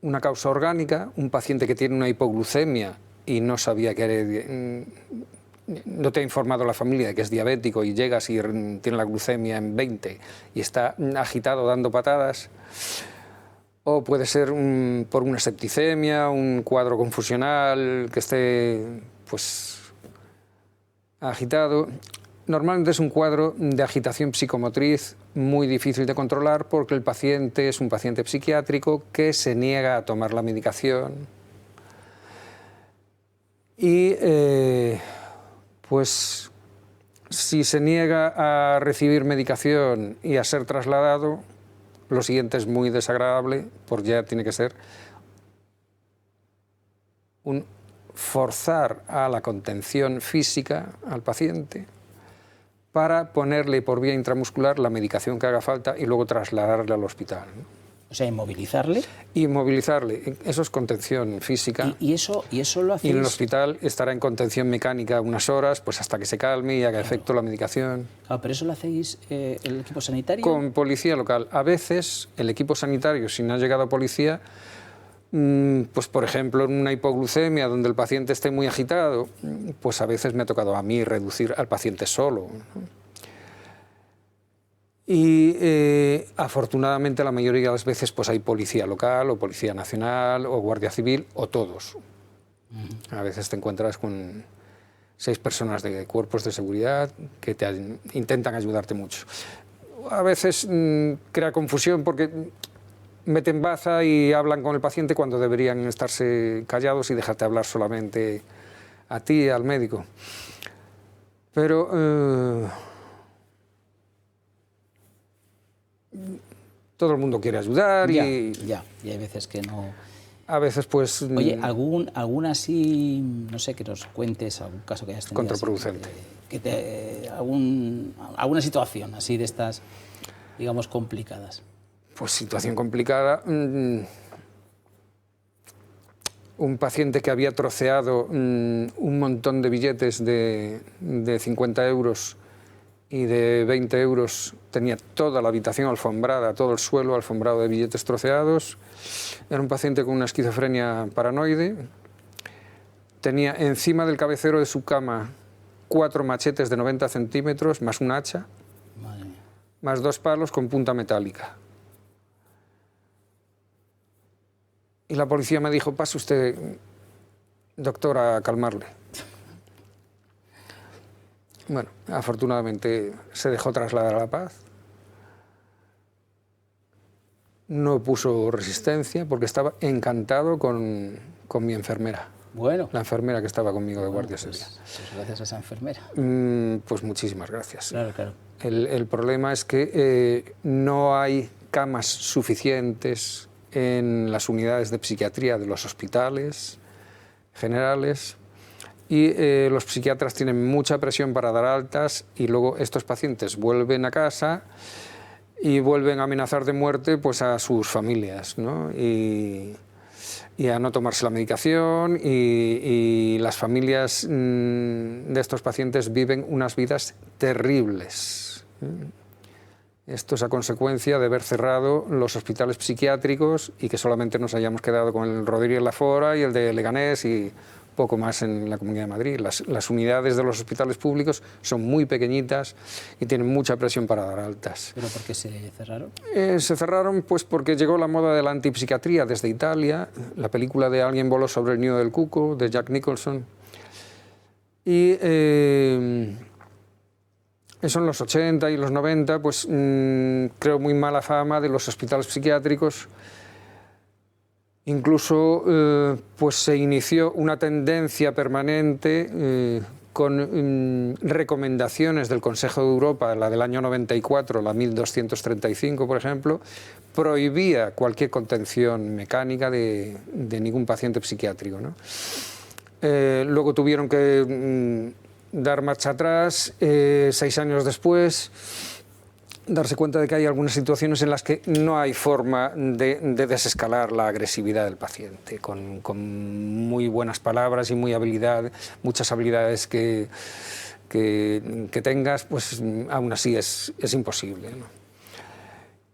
una causa orgánica, un paciente que tiene una hipoglucemia y no sabía que era... no te ha informado la familia de que es diabético y llegas y tiene la glucemia en 20 y está agitado dando patadas. O puede ser por una septicemia, un cuadro confusional que esté pues agitado. Normalmente es un cuadro de agitación psicomotriz muy difícil de controlar porque el paciente es un paciente psiquiátrico que se niega a tomar la medicación. Y pues si se niega a recibir medicación y a ser trasladado, lo siguiente es muy desagradable, porque ya tiene que ser un forzar a la contención física al paciente para ponerle por vía intramuscular la medicación que haga falta y luego trasladarle al hospital, ¿no? O sea, inmovilizarle. Inmovilizarle, eso es contención física. ¿Y eso lo hacéis? Y en el hospital estará en contención mecánica unas horas, pues hasta que se calme y haga efecto la medicación. Claro, pero eso lo hacéis el equipo sanitario. Con policía local. A veces el equipo sanitario, si no ha llegado policía, pues por ejemplo en una hipoglucemia donde el paciente esté muy agitado, pues a veces me ha tocado a mí reducir al paciente solo, ¿no? Y afortunadamente la mayoría de las veces pues hay policía local o policía nacional o guardia civil o todos. A veces te encuentras con 6 personas de cuerpos de seguridad que intentan ayudarte mucho. A veces crea confusión porque meten baza y hablan con el paciente cuando deberían estarse callados y dejarte hablar solamente a ti, al médico. Pero todo el mundo quiere ayudar y hay veces que no... A veces pues... Oye, ¿algún así, no sé, que nos cuentes algún caso que hayas tenido? Contraproducente. Alguna situación así de estas, digamos, complicadas. Pues situación complicada. Un paciente que había troceado un montón de billetes de 50 euros y de 20 euros, tenía toda la habitación alfombrada, todo el suelo alfombrado de billetes troceados. Era un paciente con una esquizofrenia paranoide. Tenía encima del cabecero de su cama 4 machetes de 90 centímetros, más un hacha, Madre mía. más 2 palos con punta metálica. Y la policía me dijo, pase usted, doctor, a calmarle. Bueno, afortunadamente se dejó trasladar a La Paz. No puso resistencia porque estaba encantado con mi enfermera. Bueno. La enfermera que estaba conmigo de guardia ese día. Pues gracias a esa enfermera. Pues muchísimas gracias. Claro, claro. El problema es que no hay camas suficientes en las unidades de psiquiatría de los hospitales generales y los psiquiatras tienen mucha presión para dar altas y luego estos pacientes vuelven a casa y vuelven a amenazar de muerte pues a sus familias, ¿no? Y a no tomarse la medicación y las familias de estos pacientes viven unas vidas terribles. Esto es a consecuencia de haber cerrado los hospitales psiquiátricos y que solamente nos hayamos quedado con el Rodríguez Lafora y el de Leganés y poco más en la Comunidad de Madrid. Las unidades de los hospitales públicos son muy pequeñitas y tienen mucha presión para dar altas. ¿Pero por qué se cerraron? Se cerraron pues porque llegó la moda de la antipsiquiatría desde Italia, la película de Alguien voló sobre el nido del cuco, de Jack Nicholson. Y eso en los 80 y los 90, pues creo muy mala fama de los hospitales psiquiátricos. Incluso pues se inició una tendencia permanente con recomendaciones del Consejo de Europa, la del año 94, la 1235, por ejemplo, prohibía cualquier contención mecánica de ningún paciente psiquiátrico, ¿no? Luego tuvieron que dar marcha atrás, 6 años después, darse cuenta de que hay algunas situaciones en las que no hay forma de desescalar la agresividad del paciente, con muy buenas palabras y muchas habilidades que tengas, pues aún así es imposible, ¿no?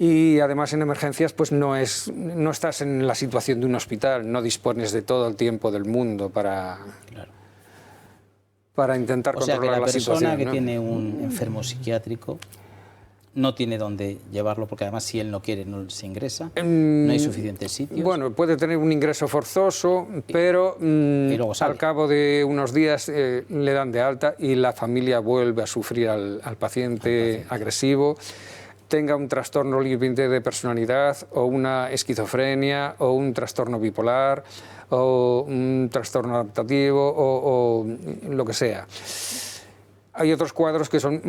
Y además en emergencias pues no estás en la situación de un hospital, no dispones de todo el tiempo del mundo para intentar controlar la situación. O sea que la persona que ¿no? tiene un enfermo psiquiátrico no tiene dónde llevarlo, porque además si él no quiere no se ingresa, no hay suficientes sitios. Bueno, puede tener un ingreso forzoso, pero luego sale. al cabo de unos días le dan de alta y la familia vuelve a sufrir al paciente agresivo, tenga un trastorno límite de personalidad o una esquizofrenia o un trastorno bipolar o un trastorno adaptativo o lo que sea. Hay otros cuadros que son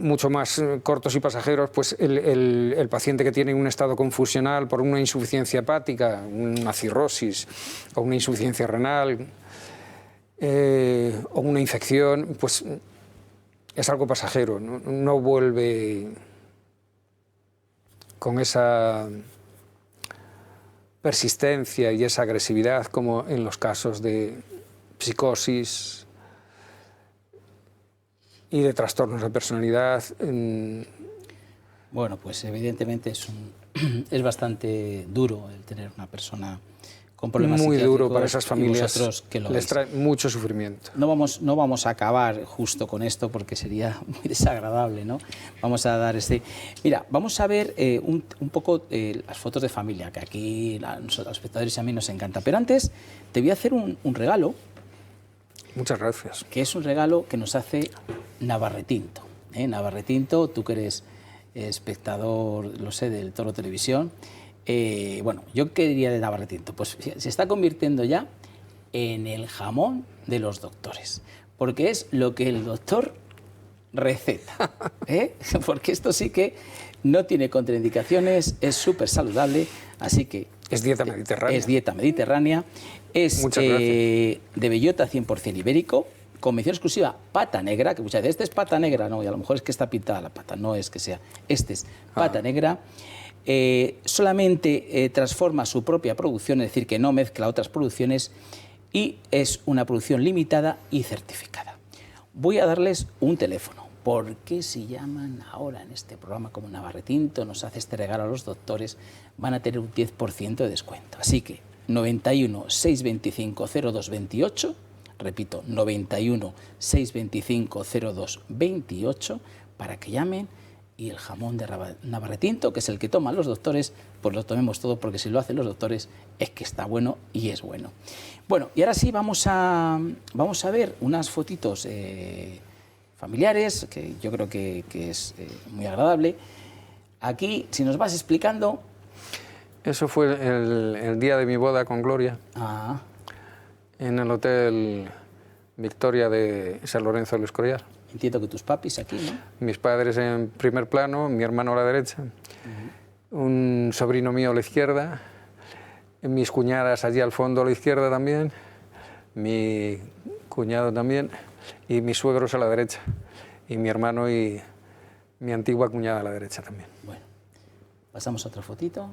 mucho más cortos y pasajeros, pues el paciente que tiene un estado confusional por una insuficiencia hepática, una cirrosis o una insuficiencia renal o una infección, pues es algo pasajero, no vuelve con esa persistencia y esa agresividad como en los casos de psicosis y de trastornos de personalidad. Bueno, pues evidentemente es bastante duro el tener una persona con problemas muy psiquiátricos. duro para esas familias, Que les trae mucho sufrimiento. No vamos a acabar justo con esto porque sería muy desagradable, ¿no? Vamos a dar Mira, vamos a ver un poco las fotos de familia, que aquí a los espectadores y a mí nos encanta. Pero antes te voy a hacer un regalo. Muchas gracias. Que es un regalo que nos hace Navarretinto. Navarretinto, tú que eres espectador, lo sé, del Toro Televisión. Bueno, ¿yo qué diría de Navarretinto? Pues se está convirtiendo ya en el jamón de los doctores, porque es lo que el doctor receta, porque esto sí que no tiene contraindicaciones, es súper saludable, así que... Es dieta mediterránea. Es dieta mediterránea, es de bellota 100% ibérico, con mención exclusiva pata negra, que muchas veces este es pata negra, no, y a lo mejor es que está pintada la pata, no es que sea, este es pata negra. Solamente transforma su propia producción, es decir, que no mezcla otras producciones, y es una producción limitada y certificada. Voy a darles un teléfono, porque si llaman ahora en este programa como Navarretinto nos hace este regalo a los doctores, van a tener un 10% de descuento. Así que 91 625 0228, repito, 91 625 0228, para que llamen. Y el jamón de Navarretinto, que es el que toman los doctores, pues lo tomemos todo, porque si lo hacen los doctores es que está bueno y es bueno. Bueno, y ahora sí vamos a ver unas fotitos familiares, que yo creo que es muy agradable. Aquí, si nos vas explicando... Eso fue el día de mi boda con Gloria, en el Hotel Victoria de San Lorenzo del Escorial. Entiendo que tus papis aquí, ¿no? Mis padres en primer plano, mi hermano a la derecha, un sobrino mío a la izquierda, mis cuñadas allí al fondo a la izquierda también, mi cuñado también, y mis suegros a la derecha, y mi hermano y mi antigua cuñada a la derecha también. Bueno, pasamos a otra fotito.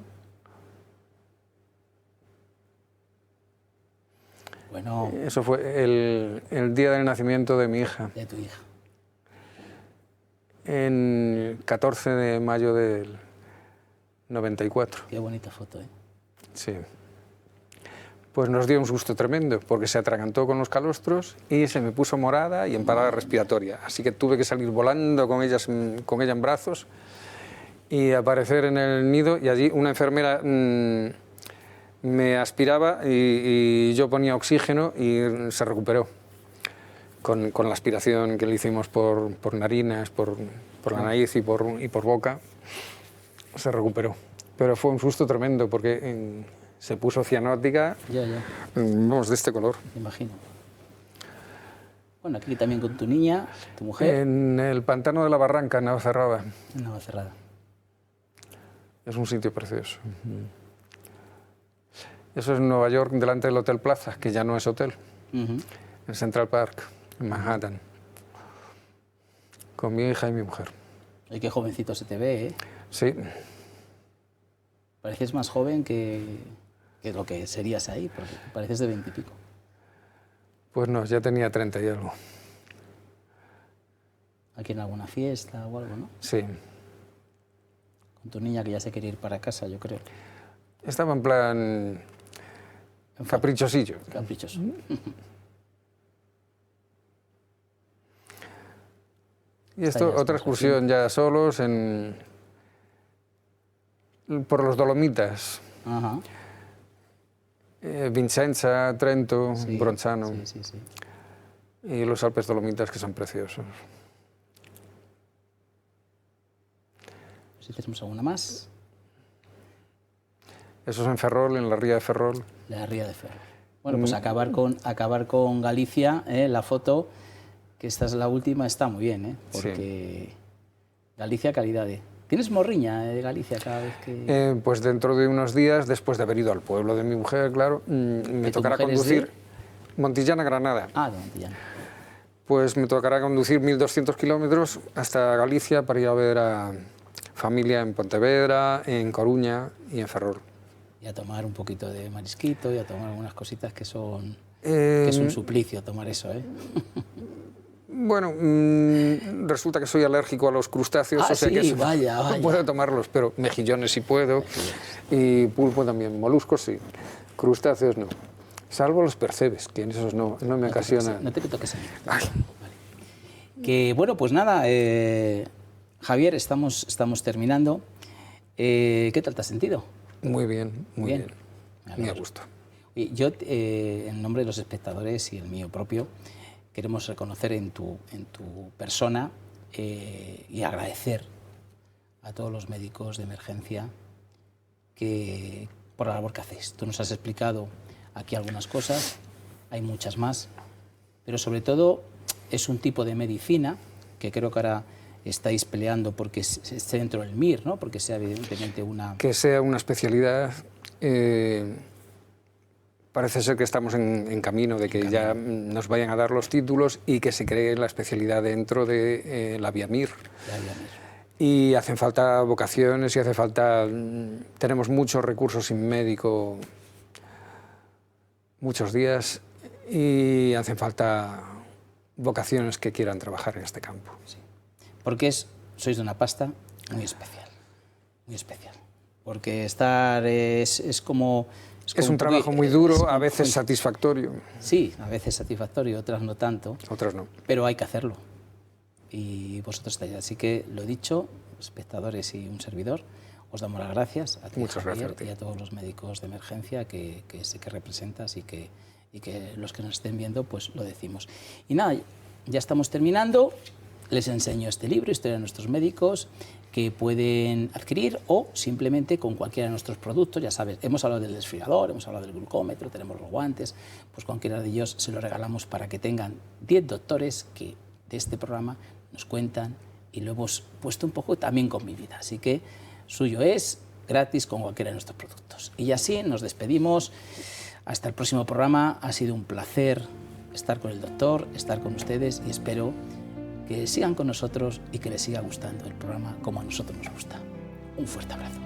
Bueno. Eso fue el día del nacimiento de mi hija. De tu hija. En 14 de mayo del 94. Qué bonita foto, ¿eh? Sí. Pues nos dio un susto tremendo, porque se atragantó con los calostros y se me puso morada y en parada respiratoria. Así que tuve que salir volando con ella en brazos y aparecer en el nido, y allí una enfermera me aspiraba y yo ponía oxígeno y se recuperó. Con la aspiración que le hicimos por narinas, por la nariz y por boca, se recuperó. Pero fue un susto tremendo, porque se puso cianótica, vamos, de este color. Me imagino. Bueno, aquí también con tu niña, tu mujer. En el pantano de la Barranca, en Navacerrada. En Navacerrada. Es un sitio precioso. Eso es en Nueva York, delante del Hotel Plaza, que ya no es hotel. en Central Park, en Manhattan, con mi hija y mi mujer. Y qué jovencito se te ve, ¿eh? Sí, Pareces más joven que lo que serías ahí, porque pareces de 20 y pico. pues no, ya tenía 30 y algo. Aquí en alguna fiesta o algo, ¿no? Sí, Con tu niña que ya se quiere ir para casa, yo creo. estaba en plan caprichosillo. Caprichoso. Y esto, ya otra excursión ya solos por los Dolomitas. Ajá. Vicenza, Trento, Sí, Bronzano Sí, sí, sí. y los Alpes Dolomitas, que son preciosos. Si tenemos alguna más, Eso es en Ferrol, en la ría de Ferrol. la Ría de Ferro. Bueno, pues acabar con Galicia, la foto, que esta es la última, está muy bien, porque Galicia calidad. ¿Tienes morriña de Galicia cada vez que...? Pues dentro de unos días, después de haber ido al pueblo de mi mujer, claro, me tu tocará mujer es conducir Montillana, Granada. Ah, de Montillana. Pues me tocará conducir 1.200 kilómetros hasta Galicia para ir a ver a familia en Pontevedra, en Coruña y en Ferrol. Y a tomar un poquito de marisquito y a tomar algunas cositas que son... que es un suplicio tomar eso, ¿eh? Bueno, resulta que soy alérgico a los crustáceos, Ah, o sea sí, que eso vaya. no puedo tomarlos, pero mejillones sí puedo, y pulpo también, moluscos sí, crustáceos no. Salvo los percebes, que en esos no me ocasionan. No te toques a mí. Ay. Vale. Que bueno, pues nada, Javier, estamos terminando. ¿Qué tal te has sentido? Muy bien, muy bien. Me Muy a alegro. gusto. Y yo, en nombre de los espectadores y el mío propio, queremos reconocer en tu persona y agradecer a todos los médicos de emergencia por la labor que hacéis. Tú nos has explicado aquí algunas cosas, hay muchas más, pero sobre todo es un tipo de medicina que creo que ahora estáis peleando porque esté dentro del MIR, ¿no? Porque sea evidentemente una... Que sea una especialidad, parece ser que estamos en camino de que ya nos vayan a dar los títulos y que se cree la especialidad dentro de la vía MIR. La vía MIR. Y hacen falta vocaciones y hace falta... tenemos muchos recursos sin médico, muchos días, y hacen falta vocaciones que quieran trabajar en este campo. Sí. Porque sois de una pasta muy especial, muy especial. Porque estar es como... Es un trabajo muy duro, a veces satisfactorio. Sí, a veces satisfactorio, otras no tanto. Otras no. Pero hay que hacerlo. Y vosotros estáis. Así que, lo dicho, espectadores y un servidor, os damos las gracias a ti, Muchas Javier, gracias a ti. y a todos los médicos de emergencia que sé que representas y que los que nos estén viendo, pues lo decimos. Y nada, ya estamos terminando. Les enseño este libro, Historia de nuestros médicos, que pueden adquirir o simplemente con cualquiera de nuestros productos. Ya sabes, hemos hablado del desfibrilador, hemos hablado del glucómetro, tenemos los guantes, pues cualquiera de ellos se los regalamos para que tengan 10 doctores que de este programa nos cuentan y lo hemos puesto un poco también con mi vida. Así que suyo es gratis con cualquiera de nuestros productos. Y así nos despedimos. Hasta el próximo programa. Ha sido un placer estar con el doctor, estar con ustedes y espero que sigan con nosotros y que les siga gustando el programa como a nosotros nos gusta. Un fuerte abrazo.